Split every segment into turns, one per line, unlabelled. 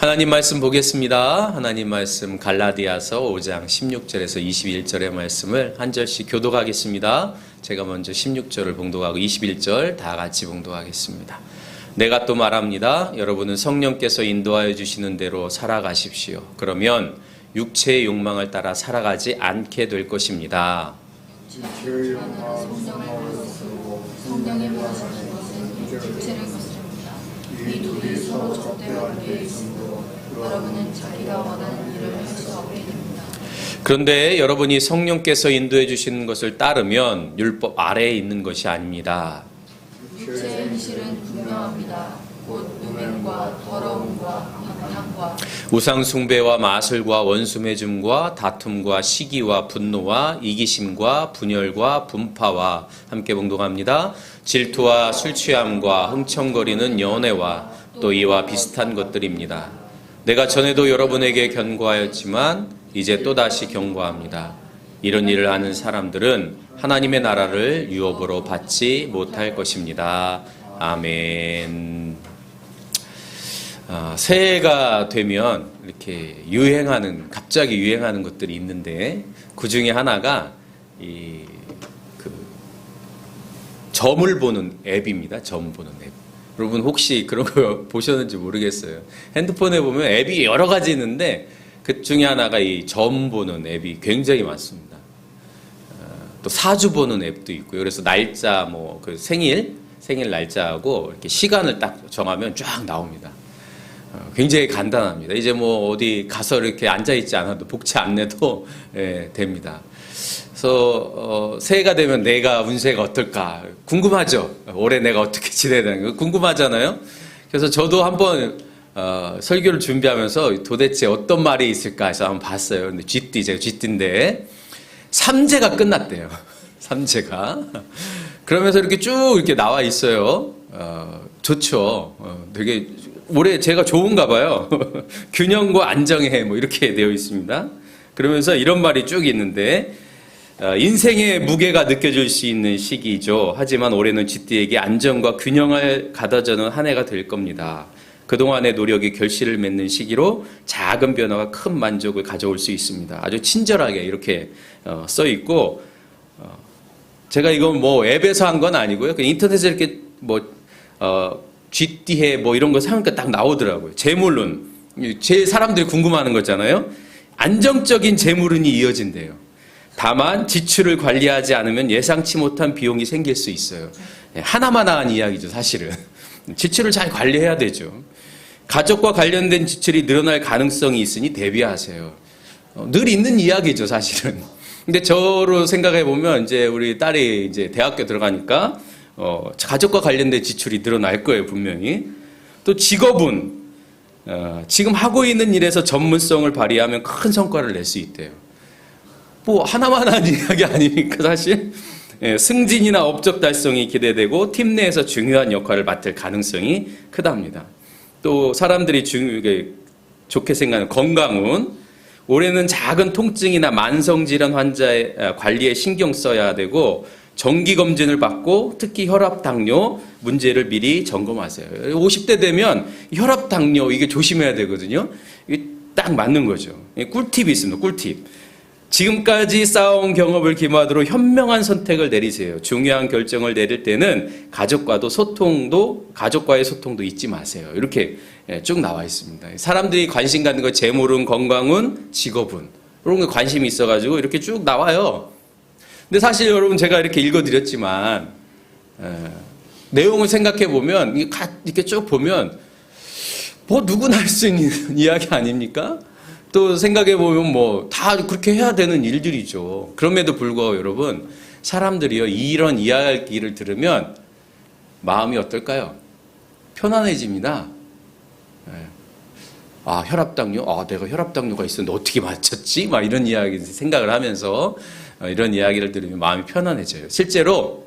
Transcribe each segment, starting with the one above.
하나님 말씀 보겠습니다. 하나님 말씀 갈라디아서 5장 16절에서 21절의 말씀을 한 절씩 교독하겠습니다. 제가 먼저 16절을 봉독하고 21절 다 같이 봉독하겠습니다. 내가 또 말합니다. 여러분은 성령께서 인도하여 주시는 대로 살아가십시오. 그러면 육체의 욕망을 따라 살아가지 않게 될 것입니다.
육체의 욕망은 성령의 것이고 성령의 무엇이는 것은 육체의 것입니다. 이 둘이 서로 적대하게 되어 있으므로 여러분은 자기가 원하는 일을 할 수 없게 됩니다.
그런데 여러분이 성령께서 인도해 주시는 것을 따르면 율법 아래에 있는 것이 아닙니다.
육체의 현실은 분명합니다. 곧 음행과 더러움과 방탕과
우상 숭배와 마술과 원수 맺음과 다툼과 시기와 분노와 이기심과 분열과 분파와 함께 봉독합니다. 질투와 술 취함과 흥청거리는 연애와 또 이와 비슷한 것들입니다. 내가 전에도 여러분에게 경고하였지만 이제 또다시 경고합니다. 이런 일을 하는 사람들은 하나님의 나라를 유업으로 받지 못할 것입니다. 아멘. 새해가 되면 이렇게 갑자기 유행하는 것들이 있는데 그 중에 하나가 점을 보는 앱입니다. 점 보는 앱. 여러분 혹시 그런 거 보셨는지 모르겠어요. 핸드폰에 보면 앱이 여러 가지 있는데 그 중에 하나가 이 점 보는 앱이 굉장히 많습니다. 또 사주 보는 앱도 있고요. 그래서 날짜 그 생일 날짜하고 이렇게 시간을 딱 정하면 쫙 나옵니다. 굉장히 간단합니다. 이제 어디 가서 이렇게 앉아 있지 않아도 복치 안 내도 됩니다. 그래서 새해가 되면 내가 운세가 어떨까 궁금하죠. 올해 내가 어떻게 지내야 되는 거 궁금하잖아요. 그래서 저도 한번 설교를 준비하면서 도대체 어떤 말이 있을까 해서 한번 봤어요. 근데 제가 쥐띠인데 삼재가 끝났대요. 삼재가. 그러면서 이렇게 쭉 이렇게 나와 있어요. 좋죠. 되게 올해 제가 좋은가 봐요. 균형과 안정해 이렇게 되어 있습니다. 그러면서 이런 말이 쭉 있는데 인생의 무게가 느껴질 수 있는 시기죠. 하지만 올해는 쥐띠에게 안정과 균형을 가져주는 한 해가 될 겁니다. 그동안의 노력이 결실을 맺는 시기로 작은 변화가 큰 만족을 가져올 수 있습니다. 아주 친절하게 이렇게 써 있고 제가 이건 앱에서 한 건 아니고요. 인터넷에 이렇게 쥐띠해 이런 거 사니까 딱 나오더라고요. 재물운. 제일 사람들이 궁금해하는 거잖아요. 안정적인 재물운이 이어진대요. 다만 지출을 관리하지 않으면 예상치 못한 비용이 생길 수 있어요. 하나마나한 이야기죠, 사실은. 지출을 잘 관리해야 되죠. 가족과 관련된 지출이 늘어날 가능성이 있으니 대비하세요. 늘 있는 이야기죠, 사실은. 근데 저로 생각해 보면 이제 우리 딸이 이제 대학교 들어가니까 가족과 관련된 지출이 늘어날 거예요, 분명히. 또 직업은 지금 하고 있는 일에서 전문성을 발휘하면 큰 성과를 낼 수 있대요. 하나만 한 이야기 아닙니까, 사실? 승진이나 업적 달성이 기대되고 팀 내에서 중요한 역할을 맡을 가능성이 크답니다. 또 사람들이 좋게 생각하는 건강운. 올해는 작은 통증이나 만성질환 환자의 관리에 신경 써야 되고 정기검진을 받고 특히 혈압, 당뇨 문제를 미리 점검하세요. 50대 되면 혈압, 당뇨 이게 조심해야 되거든요. 이게 딱 맞는 거죠. 꿀팁이 있습니다. 꿀팁. 지금까지 쌓아온 경험을 기반으로 현명한 선택을 내리세요. 중요한 결정을 내릴 때는 가족과의 소통도 잊지 마세요. 이렇게 쭉 나와 있습니다. 사람들이 관심 갖는 거 재물운, 건강운, 직업운 이런 거 관심이 있어가지고 이렇게 쭉 나와요. 근데 사실 여러분 제가 이렇게 읽어드렸지만 내용을 생각해 보면 이렇게 쭉 보면 누구나 할 수 있는 이야기 아닙니까? 또 생각해 보면 다 그렇게 해야 되는 일들이죠. 그럼에도 불구하고 여러분 사람들이요 이런 이야기를 들으면 마음이 어떨까요? 편안해집니다. 혈압당뇨? 내가 혈압당뇨가 있었는데 어떻게 맞췄지? 이런 이야기 생각을 하면서 이런 이야기를 들으면 마음이 편안해져요. 실제로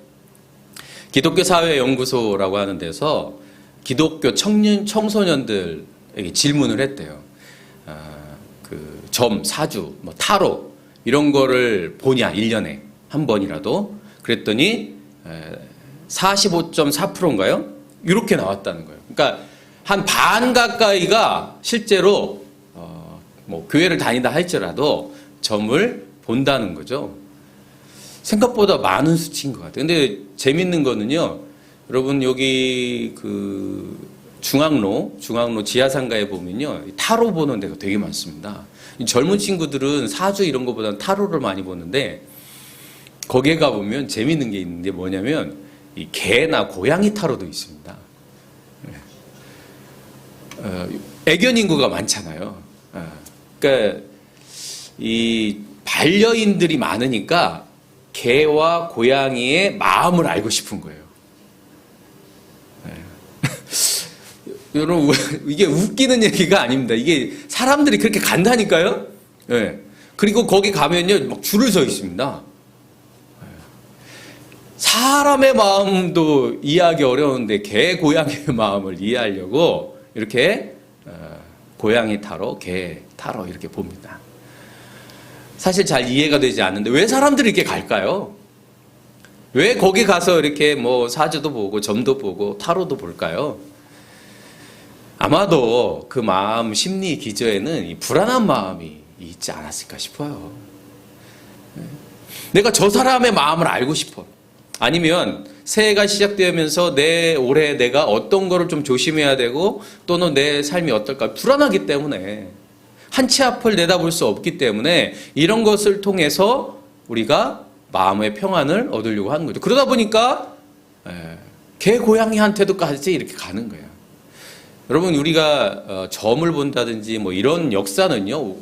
기독교 사회연구소라고 하는 데서 기독교 청소년들에게 질문을 했대요. 점, 사주, 타로 이런 거를 보냐 1년에 한 번이라도 그랬더니 45.4%인가요? 이렇게 나왔다는 거예요. 그러니까 한 반 가까이가 실제로 뭐 교회를 다닌다 할지라도 점을 본다는 거죠. 생각보다 많은 수치인 것 같아요. 근데 재밌는 거는요, 여러분 여기 그 중앙로 지하상가에 보면요, 타로 보는 데가 되게 많습니다. 젊은 친구들은 사주 이런 것보다는 타로를 많이 보는데, 거기에 가보면 재밌는 게 있는데 뭐냐면 이 개나 고양이 타로도 있습니다. 애견 인구가 많잖아요. 그러니까 이 반려인들이 많으니까 개와 고양이의 마음을 알고 싶은 거예요. 여러분, 이게 웃기는 얘기가 아닙니다. 이게 사람들이 그렇게 간다니까요. 그리고 거기 가면요, 막 줄을 서 있습니다. 사람의 마음도 이해하기 어려운데 개, 고양이의 마음을 이해하려고 이렇게 고양이 타로, 개 타로 이렇게 봅니다. 사실 잘 이해가 되지 않는데 왜 사람들이 이렇게 갈까요? 왜 거기 가서 이렇게 뭐 사주도 보고 점도 보고 타로도 볼까요? 아마도 그 마음 심리 기저에는 이 불안한 마음이 있지 않았을까 싶어요. 내가 저 사람의 마음을 알고 싶어. 아니면 새해가 시작되면서 올해 내가 어떤 거를 좀 조심해야 되고 또는 내 삶이 어떨까 불안하기 때문에 한 치 앞을 내다볼 수 없기 때문에 이런 것을 통해서 우리가 마음의 평안을 얻으려고 하는 거죠. 그러다 보니까 개 고양이한테도까지 이렇게 가는 거예요. 여러분, 우리가 점을 본다든지 뭐 이런 역사는요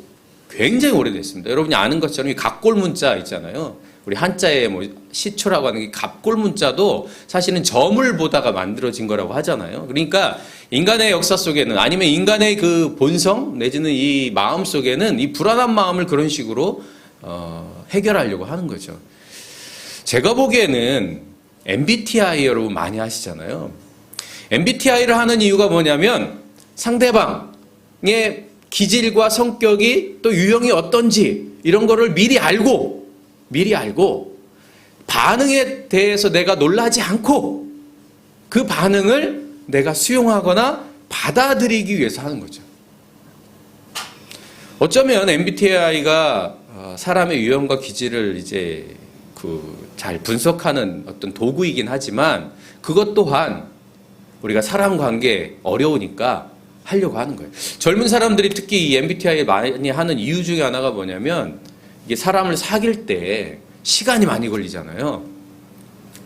굉장히 오래됐습니다. 여러분이 아는 것처럼 이 갑골 문자 있잖아요. 우리 한자에 뭐 시초라고 하는 게 갑골 문자도 사실은 점을 보다가 만들어진 거라고 하잖아요. 그러니까 인간의 역사 속에는, 아니면 인간의 그 본성 내지는 이 마음 속에는 이 불안한 마음을 그런 식으로 해결하려고 하는 거죠. 제가 보기에는 MBTI 여러분 많이 하시잖아요. MBTI를 하는 이유가 뭐냐면 상대방의 기질과 성격이 또 유형이 어떤지 이런 거를 미리 알고 반응에 대해서 내가 놀라지 않고 그 반응을 내가 수용하거나 받아들이기 위해서 하는 거죠. 어쩌면 MBTI가 사람의 유형과 기질을 이제 잘 분석하는 어떤 도구이긴 하지만 그것 또한 우리가 사람 관계 어려우니까 하려고 하는 거예요. 젊은 사람들이 특히 이 MBTI 많이 하는 이유 중에 하나가 뭐냐면 이게 사람을 사귈 때 시간이 많이 걸리잖아요.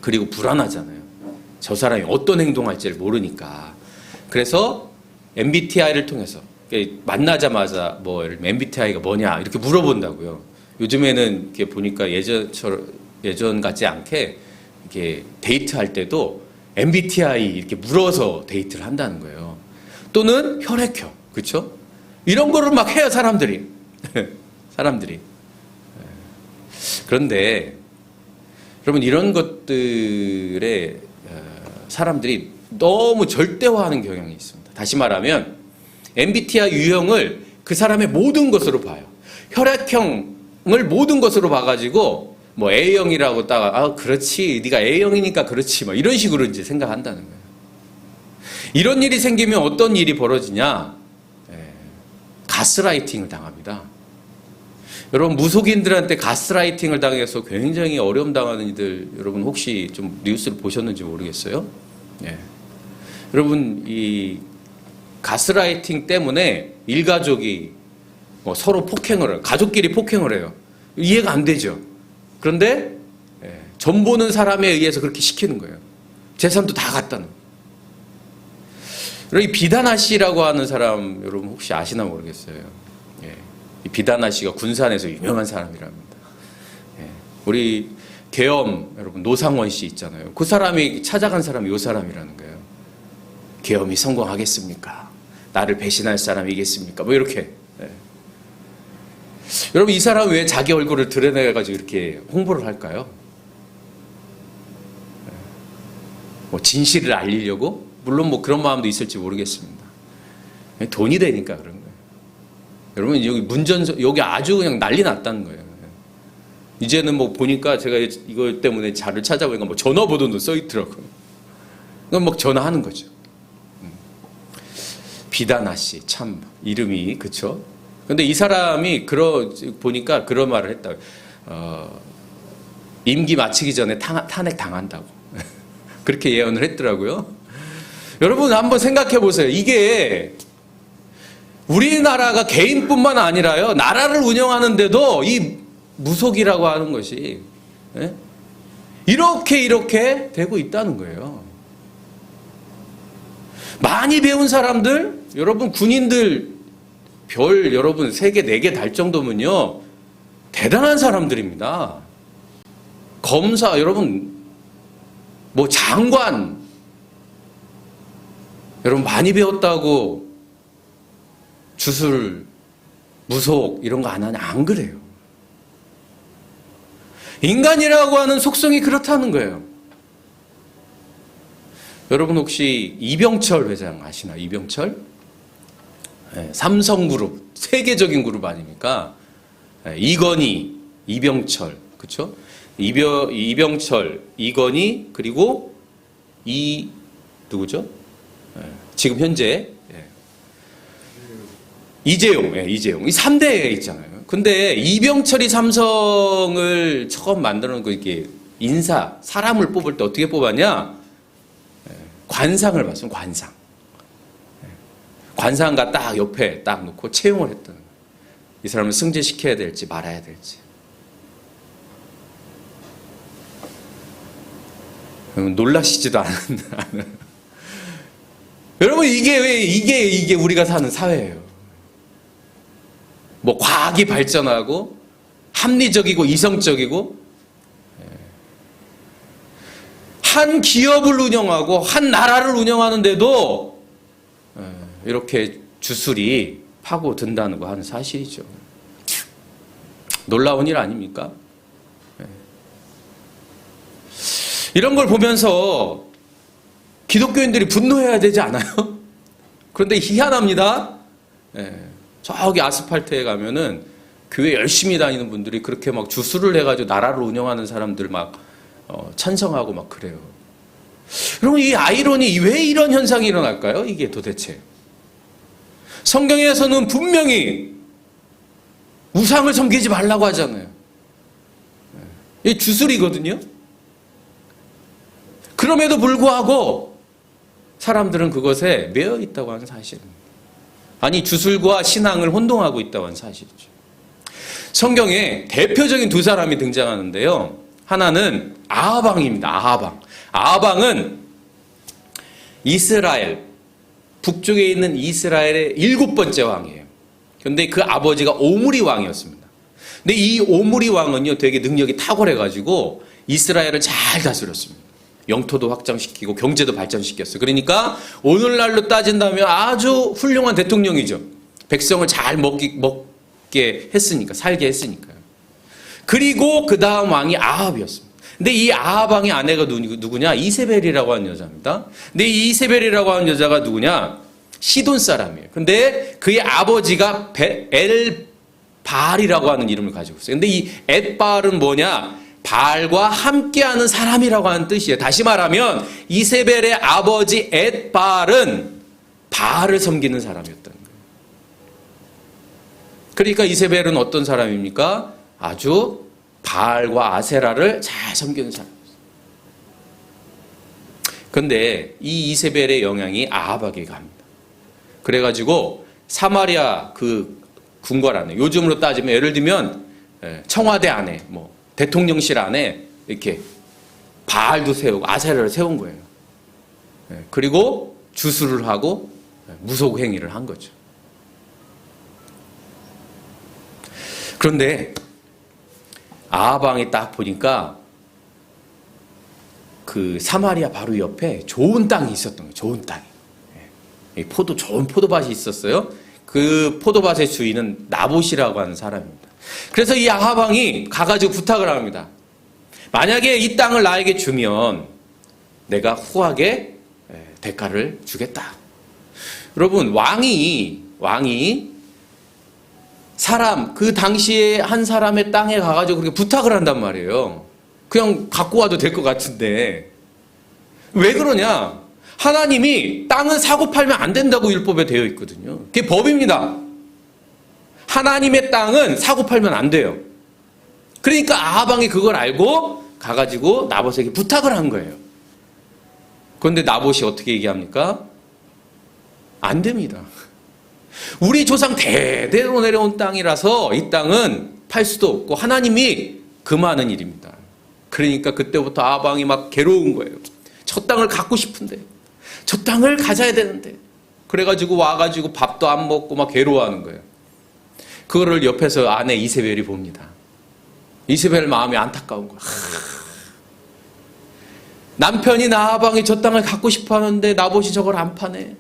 그리고 불안하잖아요. 저 사람이 어떤 행동할지를 모르니까. 그래서 MBTI를 통해서 만나자마자 뭐 MBTI가 뭐냐 이렇게 물어본다고요. 요즘에는 이렇게 보니까 예전 같지 않게 이렇게 데이트할 때도 MBTI 이렇게 물어서 데이트를 한다는 거예요. 또는 혈액형, 그렇죠? 이런 거를 막 해요, 사람들이. 그런데 여러분, 이런 것들에 사람들이 너무 절대화하는 경향이 있습니다. 다시 말하면 MBTI 유형을 그 사람의 모든 것으로 봐요. 혈액형을 모든 것으로 봐가지고 뭐 A형이라고 딱 그렇지, 네가 A형이니까 그렇지, 막 이런 식으로 이제 생각한다는 거예요. 이런 일이 생기면 어떤 일이 벌어지냐? 가스라이팅을 당합니다. 여러분, 무속인들한테 가스라이팅을 당해서 굉장히 어려움 당하는 이들, 여러분 혹시 좀 뉴스를 보셨는지 모르겠어요? 여러분, 이 가스라이팅 때문에 일가족이 서로 폭행을 해요. 가족끼리 폭행을 해요. 이해가 안 되죠. 그런데 점 보는 사람에 의해서 그렇게 시키는 거예요. 재산도 다 갖다는. 여러분, 이 비다나 씨라고 하는 사람 여러분 혹시 아시나 모르겠어요. 이 비다나 씨가 군산에서 유명한 사람이랍니다. 우리 계엄 여러분 노상원 씨 있잖아요. 그 사람이 찾아간 사람이 이 사람이라는 거예요. 계엄이 성공하겠습니까? 나를 배신할 사람이겠습니까? 뭐 이렇게. 여러분, 이 사람 왜 자기 얼굴을 드러내가지고 이렇게 홍보를 할까요? 뭐 진실을 알리려고? 물론 뭐 그런 마음도 있을지 모르겠습니다. 돈이 되니까 그런 거예요. 여러분, 여기 여기 아주 그냥 난리 났다는 거예요. 이제는 뭐 보니까 제가 이거 때문에 자를 찾아보니까 뭐 전화번호도 써 있더라고요. 그럼 막 전화하는 거죠. 비다나 씨, 참 이름이 그쵸? 근데 이 사람이 보니까 그런 말을 했다. 임기 마치기 전에 탄핵 당한다고 그렇게 예언을 했더라고요. 여러분 한번 생각해 보세요. 이게 우리나라가 개인뿐만 아니라요, 나라를 운영하는데도 이 무속이라고 하는 것이 이렇게 되고 있다는 거예요. 많이 배운 사람들, 여러분 군인들 여러분 3개, 4개 달 정도면요 대단한 사람들입니다. 검사, 여러분 뭐 장관, 여러분 많이 배웠다고 주술, 무속 이런 거 안 하냐? 안 그래요. 인간이라고 하는 속성이 그렇다는 거예요. 여러분 혹시 이병철 회장 아시나요? 이병철? 네, 삼성그룹, 세계적인 그룹 아닙니까? 네, 이건희, 이병철, 그렇죠? 이병철, 이건희, 그리고 누구죠? 네, 지금 현재 이재용, 이재용. 이 3대에 있잖아요. 근데 이병철이 삼성을 처음 만들어 놓고 이렇게 사람을 뽑을 때 어떻게 뽑았냐? 관상을 봤습니다. 관상. 관상가 딱 옆에 딱 놓고 채용을 했다는 거예요. 이 사람을 승진시켜야 될지 말아야 될지. 놀라시지도 않은. 여러분 이게 우리가 사는 사회예요. 뭐 과학이 발전하고 합리적이고 이성적이고 한 기업을 운영하고 한 나라를 운영하는데도 이렇게 주술이 파고든다는 거 하는 사실이죠. 놀라운 일 아닙니까? 이런 걸 보면서 기독교인들이 분노해야 되지 않아요? 그런데 희한합니다. 저기 아스팔트에 가면은 교회 열심히 다니는 분들이 그렇게 막 주술을 해가지고 나라를 운영하는 사람들 막 찬성하고 막 그래요. 그럼 이 아이러니, 왜 이런 현상이 일어날까요? 이게 도대체. 성경에서는 분명히 우상을 섬기지 말라고 하잖아요. 이게 주술이거든요. 그럼에도 불구하고 사람들은 그것에 매여 있다고 하는 사실입니다. 아니, 주술과 신앙을 혼동하고 있다고 하는 사실이죠. 성경에 대표적인 2사람이 등장하는데요. 하나는 아하방입니다. 아하방은 이스라엘, 북쪽에 있는 이스라엘의 7번째 왕이에요. 그런데 그 아버지가 오므리 왕이었습니다. 근데 이 오므리 왕은요, 되게 능력이 탁월해가지고 이스라엘을 잘 다스렸습니다. 영토도 확장시키고 경제도 발전시켰어요. 그러니까 오늘날로 따진다면 아주 훌륭한 대통령이죠. 백성을 잘 먹게 했으니까, 살게 했으니까요. 그리고 그 다음 왕이 아합이었습니다. 근데 이 아합 왕의 아내가 누구냐? 이세벨이라고 하는 여자입니다. 근데 이 이세벨이라고 하는 여자가 누구냐? 시돈 사람이에요. 근데 그의 아버지가 엘발이라고 하는 이름을 가지고 있어요. 근데 이 엘발은 뭐냐? 발과 함께하는 사람이라고 하는 뜻이에요. 다시 말하면 이세벨의 아버지 엘발은 발을 섬기는 사람이었다는 거예요. 그러니까 이세벨은 어떤 사람입니까? 아주 바알과 아세라를 잘 섬기는 사람이었어요. 그런데 이 이세벨의 영향이 아합에게 갑니다. 그래가지고 사마리아 그 궁궐 안에, 요즘으로 따지면 예를 들면 청와대 안에, 뭐 대통령실 안에 이렇게 바알도 세우고 아세라를 세운 거예요. 그리고 주술을 하고 무속 행위를 한 거죠. 그런데 아하방이 딱 보니까 그 사마리아 바로 옆에 좋은 땅이 있었던 거예요. 좋은 땅이. 좋은 포도밭이 있었어요. 그 포도밭의 주인은 나봇이라고 하는 사람입니다. 그래서 이 아하방이 가가지고 부탁을 합니다. 만약에 이 땅을 나에게 주면 내가 후하게 대가를 주겠다. 여러분, 왕이 그 당시에 한 사람의 땅에 가가지고 그렇게 부탁을 한단 말이에요. 그냥 갖고 와도 될 것 같은데. 왜 그러냐? 하나님이 땅은 사고 팔면 안 된다고 율법에 되어 있거든요. 그게 법입니다. 하나님의 땅은 사고 팔면 안 돼요. 그러니까 아하방이 그걸 알고 가가지고 나봇에게 부탁을 한 거예요. 그런데 나봇이 어떻게 얘기합니까? 안 됩니다. 우리 조상 대대로 내려온 땅이라서 이 땅은 팔 수도 없고 하나님이 금하는 일입니다. 그러니까 그때부터 아하방이 막 괴로운 거예요. 저 땅을 갖고 싶은데, 저 땅을 가져야 되는데. 그래가지고 와가지고 밥도 안 먹고 막 괴로워하는 거예요. 그거를 옆에서 아내 이세벨이 봅니다. 이세벨 마음이 안타까운 거예요. 남편이 나하방이 저 땅을 갖고 싶어 하는데 나봇이 저걸 안 파네.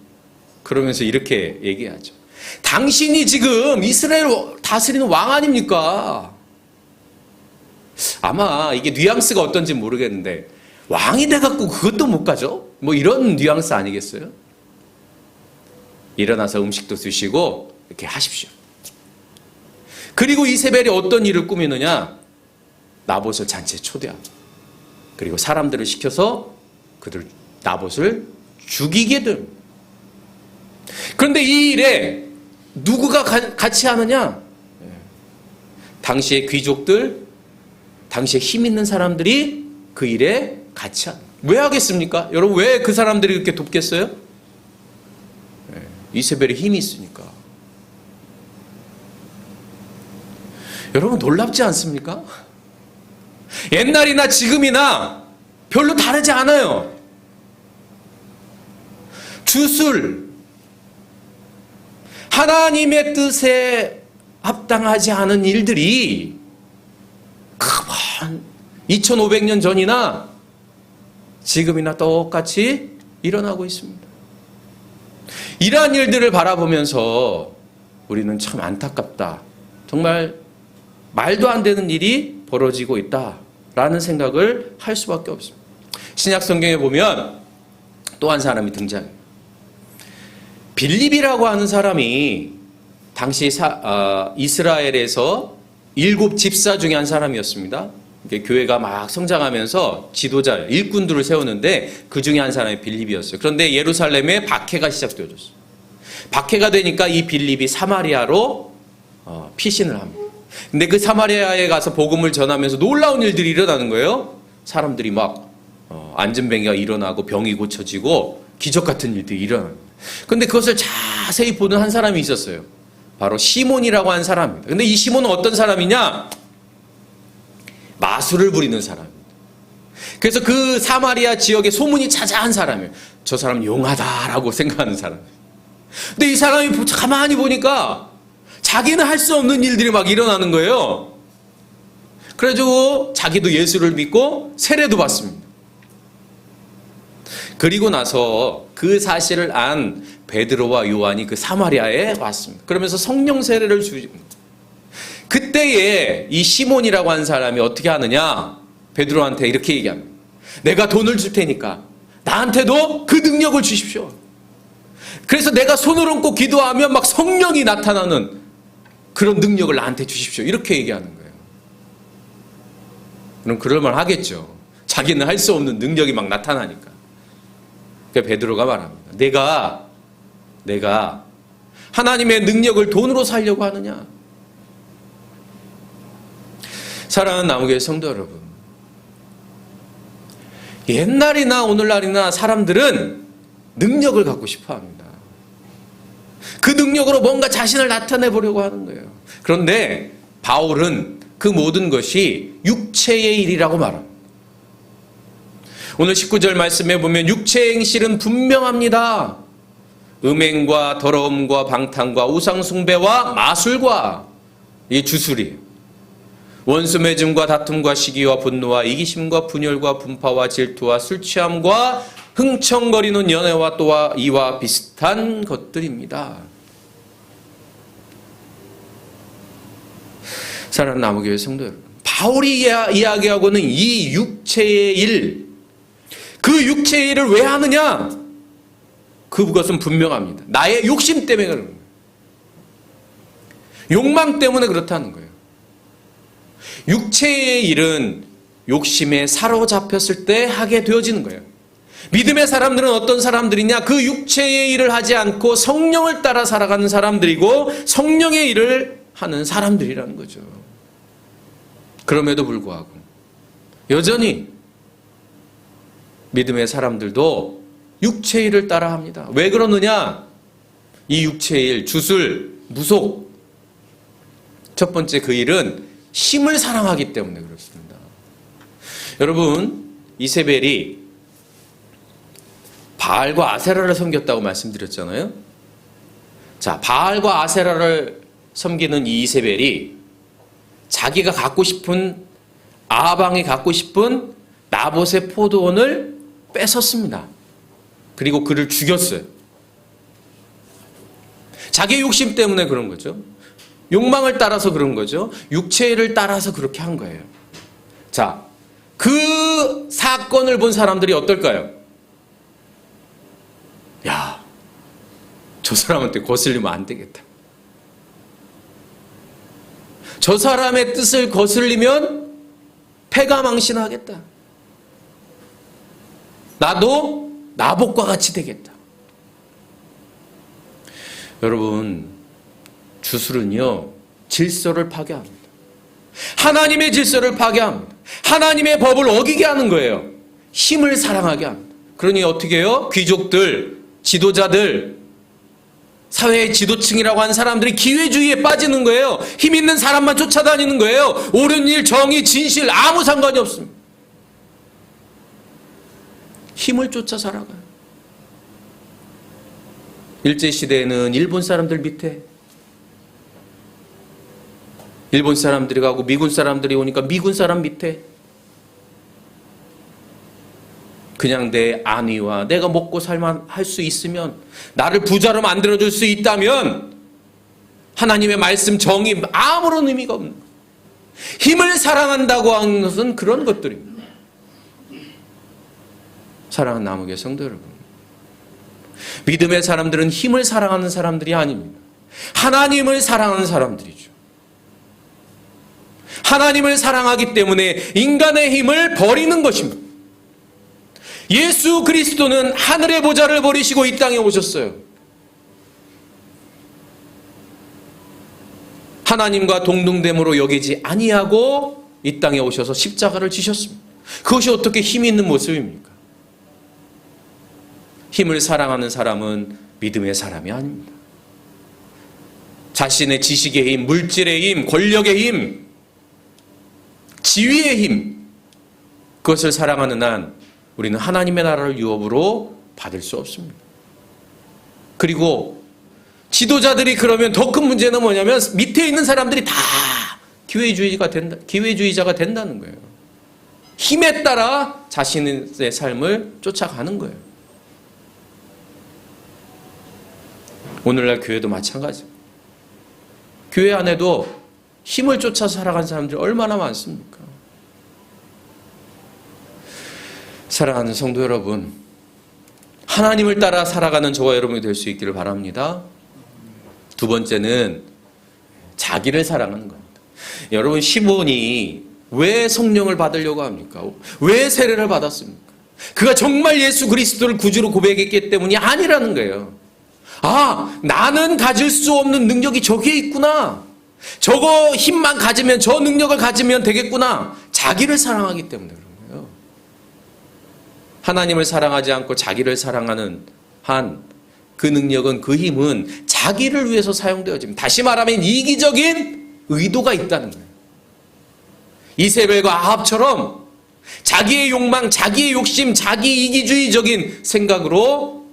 그러면서 이렇게 얘기하죠. 당신이 지금 이스라엘 다스리는 왕 아닙니까? 아마 이게 뉘앙스가 어떤지 모르겠는데 왕이 돼갖고 그것도 못 가죠? 뭐 이런 뉘앙스 아니겠어요? 일어나서 음식도 드시고 이렇게 하십시오. 그리고 이세벨이 어떤 일을 꾸미느냐? 나봇을 잔치에 초대하고 그리고 사람들을 시켜서 나봇을 죽이게 됩니다. 그런데 이 일에 누구가 같이 하느냐? 당시의 귀족들, 당시에 힘 있는 사람들이 그 일에 같이 합니다. 왜 하겠습니까? 여러분 왜 그 사람들이 그렇게 돕겠어요? 이세벨이 힘이 있으니까. 여러분 놀랍지 않습니까? 옛날이나 지금이나 별로 다르지 않아요. 주술, 하나님의 뜻에 합당하지 않은 일들이 2500년 전이나 지금이나 똑같이 일어나고 있습니다. 이러한 일들을 바라보면서 우리는 참 안타깝다. 정말 말도 안 되는 일이 벌어지고 있다라는 생각을 할 수밖에 없습니다. 신약 성경에 보면 또 한 사람이 등장해요. 빌립이라고 하는 사람이 당시 이스라엘에서 7 집사 중에 한 사람이었습니다. 교회가 막 성장하면서 지도자, 일꾼들을 세우는데 그 중에 한 사람이 빌립이었어요. 그런데 예루살렘에 박해가 시작되어졌어요. 박해가 되니까 이 빌립이 사마리아로 피신을 합니다. 근데 그 사마리아에 가서 복음을 전하면서 놀라운 일들이 일어나는 거예요. 사람들이 막 안전병이가 일어나고 병이 고쳐지고 기적 같은 일들이 일어납니다. 그런데 그것을 자세히 보는 한 사람이 있었어요. 바로 시몬이라고 하는 사람입니다. 근데 이 시몬은 어떤 사람이냐? 마술을 부리는 사람입니다. 그래서 그 사마리아 지역에 소문이 자자한 사람이에요. 저 사람은 용하다라고 생각하는 사람이에요. 근데 이 사람이 가만히 보니까 자기는 할 수 없는 일들이 막 일어나는 거예요. 그래가지고 자기도 예수를 믿고 세례도 받습니다. 그리고 나서 그 사실을 안 베드로와 요한이 그 사마리아에 왔습니다. 그러면서 성령 세례를 주십니다. 그때에 이 시몬이라고 하는 사람이 어떻게 하느냐? 베드로한테 이렇게 얘기합니다. 내가 돈을 줄 테니까 나한테도 그 능력을 주십시오. 그래서 내가 손을 얹고 기도하면 막 성령이 나타나는 그런 능력을 나한테 주십시오. 이렇게 얘기하는 거예요. 그럼 그럴만 하겠죠. 자기는 할 수 없는 능력이 막 나타나니까. 그러니까 베드로가 말합니다. 내가 하나님의 능력을 돈으로 살려고 하느냐? 사랑하는 남우교회 성도 여러분, 옛날이나 오늘날이나 사람들은 능력을 갖고 싶어 합니다. 그 능력으로 뭔가 자신을 나타내 보려고 하는 거예요. 그런데 바울은 그 모든 것이 육체의 일이라고 말합니다. 오늘 19절 말씀에 보면 육체의 행실은 분명합니다. 음행과 더러움과 방탕과 우상숭배와 마술과 이 주술이에요. 원수 맺음과 다툼과 시기와 분노와 이기심과 분열과 분파와 질투와 술취함과 흥청거리는 연애와 또한 이와 비슷한 것들입니다. 사랑하는 남우교회 성도 여러분, 바울이 이야기하고는 이 육체의 일, 그 육체의 일을 왜 하느냐? 그것은 분명합니다. 나의 욕심 때문에 그런 거예요. 욕망 때문에 그렇다는 거예요. 육체의 일은 욕심에 사로잡혔을 때 하게 되어지는 거예요. 믿음의 사람들은 어떤 사람들이냐? 그 육체의 일을 하지 않고 성령을 따라 살아가는 사람들이고 성령의 일을 하는 사람들이라는 거죠. 그럼에도 불구하고 여전히 믿음의 사람들도 육체의 일을 따라 합니다. 왜 그러느냐? 이 육체의 일, 주술, 무속. 첫 번째 그 일은 힘을 사랑하기 때문에 그렇습니다. 여러분, 이세벨이 바알과 아세라를 섬겼다고 말씀드렸잖아요. 자, 바알과 아세라를 섬기는 이 이세벨이 자기가 갖고 싶은, 아합왕이 갖고 싶은 나봇의 포도원을 뺏었습니다. 그리고 그를 죽였어요. 자기의 욕심 때문에 그런 거죠. 욕망을 따라서 그런 거죠. 육체를 따라서 그렇게 한 거예요. 자, 그 사건을 본 사람들이 어떨까요? 야, 저 사람한테 거슬리면 안 되겠다. 저 사람의 뜻을 거슬리면 패가 망신하겠다. 나도 나봇과 같이 되겠다. 여러분, 주술은요, 질서를 파괴합니다. 하나님의 질서를 파괴합니다. 하나님의 법을 어기게 하는 거예요. 힘을 사랑하게 합니다. 그러니 어떻게 해요? 귀족들, 지도자들, 사회의 지도층이라고 하는 사람들이 기회주의에 빠지는 거예요. 힘 있는 사람만 쫓아다니는 거예요. 옳은 일, 정의, 진실 아무 상관이 없습니다. 힘을 쫓아 살아가요. 일제시대에는 일본 사람들 밑에 일본 사람들이 가고 미군 사람들이 오니까 미군 사람 밑에 그냥 내 안위와 내가 먹고 살만 할 수 있으면 나를 부자로 만들어줄 수 있다면 하나님의 말씀 정의 아무런 의미가 없는 거예요. 힘을 사랑한다고 하는 것은 그런 것들입니다. 사랑하는 남욱의 성도 여러분, 믿음의 사람들은 힘을 사랑하는 사람들이 아닙니다. 하나님을 사랑하는 사람들이죠. 하나님을 사랑하기 때문에 인간의 힘을 버리는 것입니다. 예수 그리스도는 하늘의 보좌를 버리시고 이 땅에 오셨어요. 하나님과 동등됨으로 여기지 아니하고 이 땅에 오셔서 십자가를 지셨습니다. 그것이 어떻게 힘이 있는 모습입니까? 힘을 사랑하는 사람은 믿음의 사람이 아닙니다. 자신의 지식의 힘, 물질의 힘, 권력의 힘, 지위의 힘, 그것을 사랑하는 한 우리는 하나님의 나라를 유업으로 받을 수 없습니다. 그리고 지도자들이 그러면 더 큰 문제는 뭐냐면 밑에 있는 사람들이 다 기회주의자가 된다는 거예요. 힘에 따라 자신의 삶을 쫓아가는 거예요. 오늘날 교회도 마찬가지입니다. 교회 안에도 힘을 쫓아 살아간 사람들이 얼마나 많습니까? 사랑하는 성도 여러분, 하나님을 따라 살아가는 저와 여러분이 될 수 있기를 바랍니다. 두 번째는 자기를 사랑하는 겁니다. 여러분, 시몬이 왜 성령을 받으려고 합니까? 왜 세례를 받았습니까? 그가 정말 예수 그리스도를 구주로 고백했기 때문이 아니라는 거예요. 아, 나는 가질 수 없는 능력이 저기에 있구나. 저거 힘만 가지면, 저 능력을 가지면 되겠구나. 자기를 사랑하기 때문에 그런 거예요. 하나님을 사랑하지 않고 자기를 사랑하는 한 그 능력은, 그 힘은 자기를 위해서 사용되어집니다. 다시 말하면 이기적인 의도가 있다는 거예요. 이세벨과 아합처럼 자기의 욕망, 자기의 욕심, 자기 이기주의적인 생각으로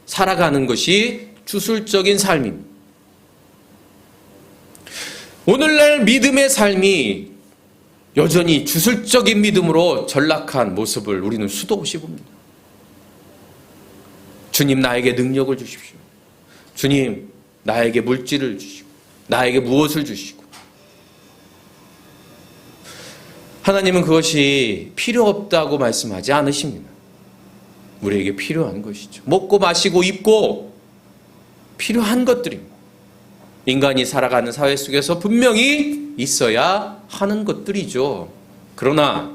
살아가는 것이 주술적인 삶입니다. 오늘날 믿음의 삶이 여전히 주술적인 믿음으로 전락한 모습을 우리는 수도 없이 봅니다. 주님, 나에게 능력을 주십시오. 주님, 나에게 물질을 주시고 나에게 무엇을 주시고. 하나님은 그것이 필요 없다고 말씀하지 않으십니다. 우리에게 필요한 것이죠. 먹고 마시고 입고 필요한 것들입니다. 인간이 살아가는 사회 속에서 분명히 있어야 하는 것들이죠. 그러나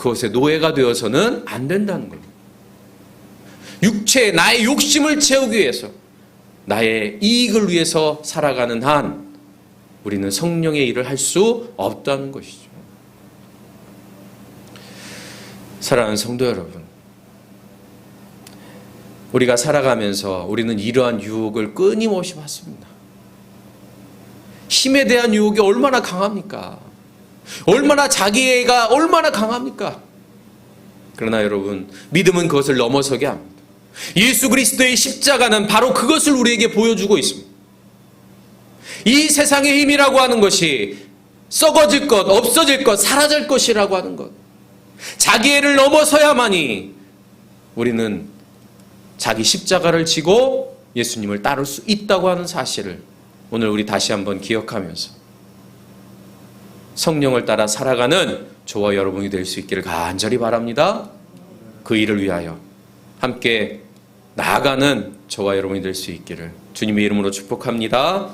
그것의 노예가 되어서는 안 된다는 겁니다. 육체, 나의 욕심을 채우기 위해서, 나의 이익을 위해서 살아가는 한 우리는 성령의 일을 할 수 없다는 것이죠. 사랑하는 성도 여러분, 우리가 살아가면서 우리는 이러한 유혹을 끊임없이 받습니다. 힘에 대한 유혹이 얼마나 강합니까? 얼마나 자기애가 얼마나 강합니까? 그러나 여러분, 믿음은 그것을 넘어서게 합니다. 예수 그리스도의 십자가는 바로 그것을 우리에게 보여주고 있습니다. 이 세상의 힘이라고 하는 것이 썩어질 것, 없어질 것, 사라질 것이라고 하는 것, 자기애를 넘어서야만이 우리는 자기 십자가를 지고 예수님을 따를 수 있다고 하는 사실을 오늘 우리 다시 한번 기억하면서 성령을 따라 살아가는 저와 여러분이 될 수 있기를 간절히 바랍니다. 그 일을 위하여 함께 나아가는 저와 여러분이 될 수 있기를 주님의 이름으로 축복합니다.